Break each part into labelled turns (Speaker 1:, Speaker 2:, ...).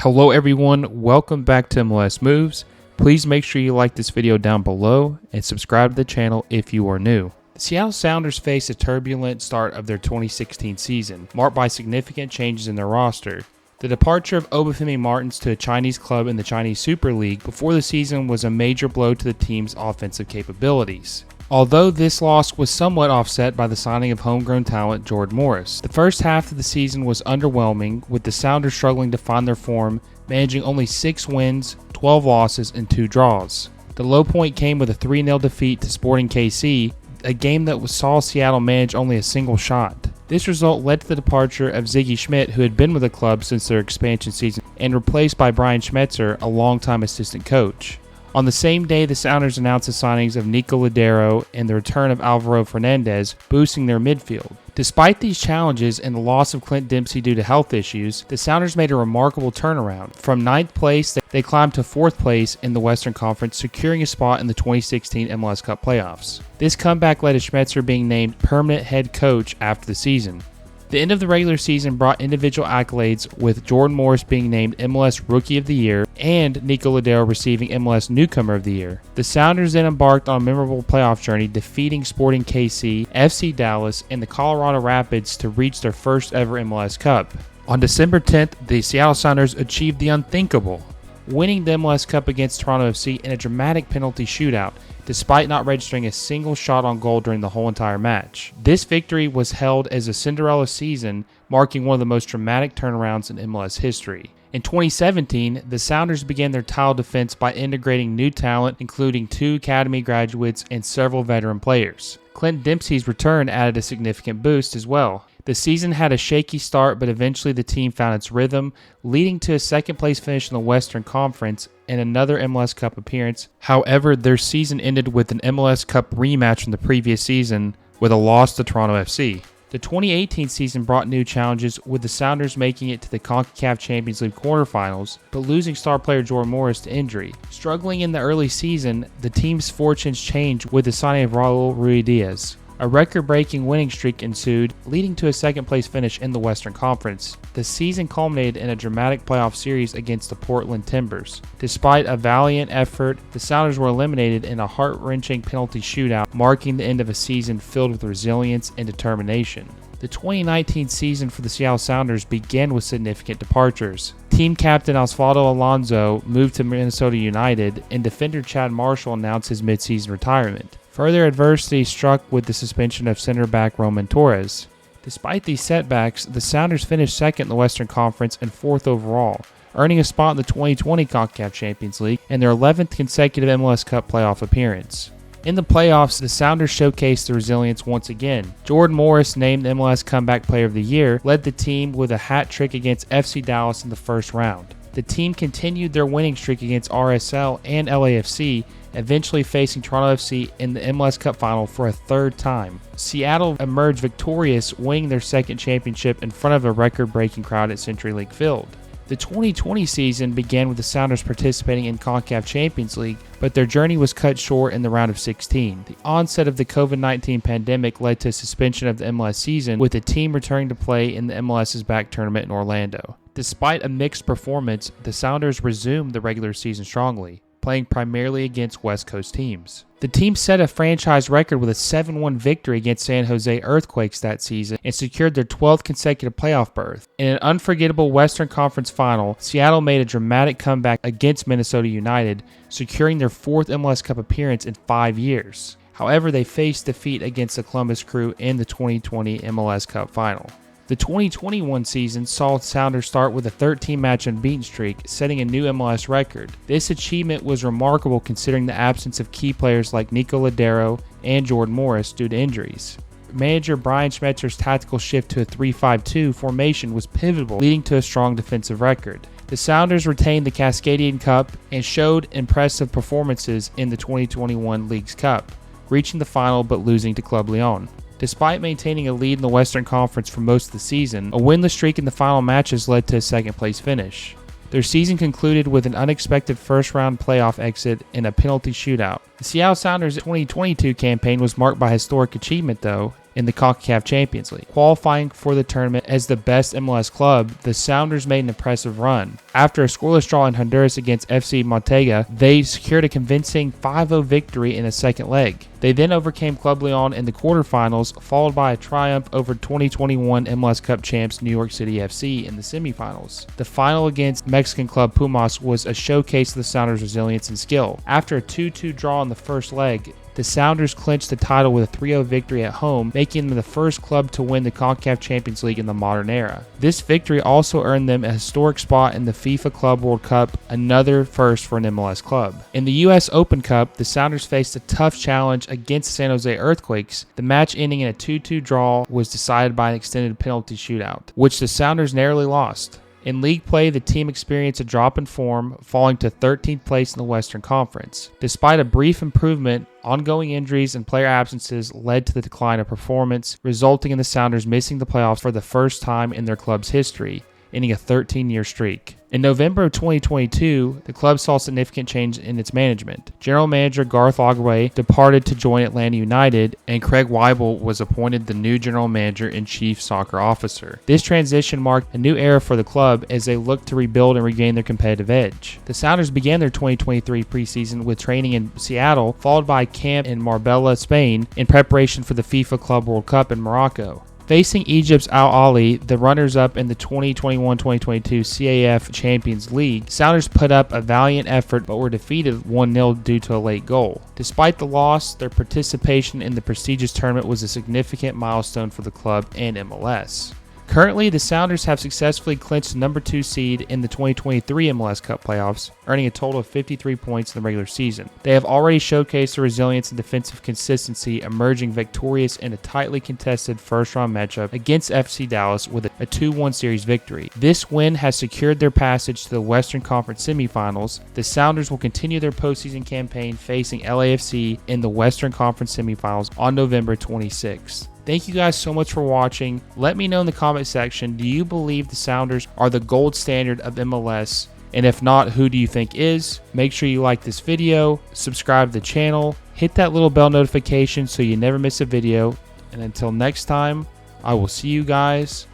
Speaker 1: Hello everyone, welcome back to MLS Moves. Please make sure you like this video down below and subscribe to the channel if you are new. The Seattle Sounders faced a turbulent start of their 2016 season, marked by significant changes in their roster. The departure of Obafemi Martins to a Chinese club in the Chinese Super League before the season was a major blow to the team's offensive capabilities. Although this loss was somewhat offset by the signing of homegrown talent Jordan Morris. The first half of the season was underwhelming, with the Sounders struggling to find their form, managing only 6 wins, 12 losses, and 2 draws. The low point came with a 3-0 defeat to Sporting KC, a game that saw Seattle manage only a single shot. This result led to the departure of Ziggy Schmidt, who had been with the club since their expansion season, and replaced by Brian Schmetzer, a longtime assistant coach. On the same day, the Sounders announced the signings of Nico Ladero and the return of Alvaro Fernandez, boosting their midfield. Despite these challenges and the loss of Clint Dempsey due to health issues, the Sounders made a remarkable turnaround. From 9th place, they climbed to 4th place in the Western Conference, securing a spot in the 2016 MLS Cup playoffs. This comeback led to Schmetzer being named permanent head coach after the season. The end of the regular season brought individual accolades, with Jordan Morris being named MLS Rookie of the Year and Nico Ladero receiving MLS Newcomer of the Year. The Sounders then embarked on a memorable playoff journey, defeating Sporting KC, FC Dallas, and the Colorado Rapids to reach their first ever MLS Cup. On December 10th, the Seattle Sounders achieved the unthinkable, winning the MLS Cup against Toronto FC in a dramatic penalty shootout, despite not registering a single shot on goal during the whole entire match. This victory was hailed as a Cinderella season, marking one of the most dramatic turnarounds in MLS history. In 2017, the Sounders began their tile defense by integrating new talent, including 2 academy graduates and several veteran players. Clint Dempsey's return added a significant boost as well. The season had a shaky start, but eventually the team found its rhythm, leading to a second-place finish in the Western Conference and another MLS Cup appearance. However, their season ended with an MLS Cup rematch from the previous season with a loss to Toronto FC. The 2018 season brought new challenges, with the Sounders making it to the CONCACAF Champions League quarterfinals, but losing star player Jordan Morris to injury. Struggling in the early season, the team's fortunes changed with the signing of Raul Ruidiaz. A record-breaking winning streak ensued, leading to a second-place finish in the Western Conference. The season culminated in a dramatic playoff series against the Portland Timbers. Despite a valiant effort, the Sounders were eliminated in a heart-wrenching penalty shootout, marking the end of a season filled with resilience and determination. The 2019 season for the Seattle Sounders began with significant departures. Team captain Osvaldo Alonso moved to Minnesota United, and defender Chad Marshall announced his midseason retirement. Further adversity struck with the suspension of center back Roman Torres. Despite these setbacks, the Sounders finished second in the Western Conference and 4th overall, earning a spot in the 2020 CONCACAF Champions League and their 11th consecutive MLS Cup playoff appearance. In the playoffs, the Sounders showcased their resilience once again. Jordan Morris, named MLS Comeback Player of the Year, led the team with a hat trick against FC Dallas in the first round. The team continued their winning streak against RSL and LAFC, eventually facing Toronto FC in the MLS Cup final for a 3rd time. Seattle emerged victorious, winning their 2nd championship in front of a record-breaking crowd at CenturyLink Field. The 2020 season began with the Sounders participating in CONCACAF Champions League, but their journey was cut short in the round of 16. The onset of the COVID-19 pandemic led to a suspension of the MLS season, with the team returning to play in the MLS's back tournament in Orlando. Despite a mixed performance, the Sounders resumed the regular season strongly, playing primarily against West Coast teams. The team set a franchise record with a 7-1 victory against San Jose Earthquakes that season and secured their 12th consecutive playoff berth. In an unforgettable Western Conference final, Seattle made a dramatic comeback against Minnesota United, securing their 4th MLS Cup appearance in 5 years. However, they faced defeat against the Columbus Crew in the 2020 MLS Cup final. The 2021 season saw Sounders start with a 13-match unbeaten streak, setting a new MLS record. This achievement was remarkable considering the absence of key players like Nico Ladero and Jordan Morris due to injuries. Manager Brian Schmetzer's tactical shift to a 3-5-2 formation was pivotal, leading to a strong defensive record. The Sounders retained the Cascadian Cup and showed impressive performances in the 2021 Leagues Cup, reaching the final but losing to Club Leon. Despite maintaining a lead in the Western Conference for most of the season, a winless streak in the final matches led to a second-place finish. Their season concluded with an unexpected first-round playoff exit in a penalty shootout. The Seattle Sounders' 2022 campaign was marked by historic achievement, though, in the CONCACAF Champions League. Qualifying for the tournament as the best MLS club, the Sounders made an impressive run. After a scoreless draw in Honduras against FC Montega, they secured a convincing 5-0 victory in the second leg. They then overcame Club Leon in the quarterfinals, followed by a triumph over 2021 MLS Cup champs New York City FC in the semifinals. The final against Mexican club Pumas was a showcase of the Sounders' resilience and skill. After a 2-2 draw in the first leg, the Sounders clinched the title with a 3-0 victory at home, making them the first club to win the CONCACAF Champions League in the modern era. This victory also earned them a historic spot in the FIFA Club World Cup, another first for an MLS club. In the U.S. Open Cup, the Sounders faced a tough challenge against San Jose Earthquakes. The match, ending in a 2-2 draw, was decided by an extended penalty shootout, which the Sounders narrowly lost. In league play, the team experienced a drop in form, falling to 13th place in the Western Conference. Despite a brief improvement, ongoing injuries and player absences led to the decline of performance, resulting in the Sounders missing the playoffs for the first time in their club's history, ending a 13-year streak. In November of 2022, the club saw significant change in its management. General manager Garth Ogway departed to join Atlanta United, and Craig Weibel was appointed the new general manager and chief soccer officer. This transition marked a new era for the club as they looked to rebuild and regain their competitive edge. The Sounders began their 2023 preseason with training in Seattle, followed by camp in Marbella, Spain, in preparation for the FIFA Club World Cup in Morocco. Facing Egypt's Al Ahly, the runners-up in the 2021-2022 CAF Champions League, Sounders put up a valiant effort but were defeated 1-0 due to a late goal. Despite the loss, their participation in the prestigious tournament was a significant milestone for the club and MLS. Currently, the Sounders have successfully clinched the number 2 seed in the 2023 MLS Cup playoffs, earning a total of 53 points in the regular season. They have already showcased their resilience and defensive consistency, emerging victorious in a tightly contested first-round matchup against FC Dallas with a 2-1 series victory. This win has secured their passage to the Western Conference semifinals. The Sounders will continue their postseason campaign facing LAFC in the Western Conference semifinals on November 26th. Thank you guys so much for watching. Let me know in the comment section, do you believe the Sounders are the gold standard of MLS? And if not, who do you think is? Make sure you like this video, subscribe to the channel, hit that little bell notification so you never miss a video. And until next time, I will see you guys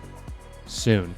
Speaker 1: soon.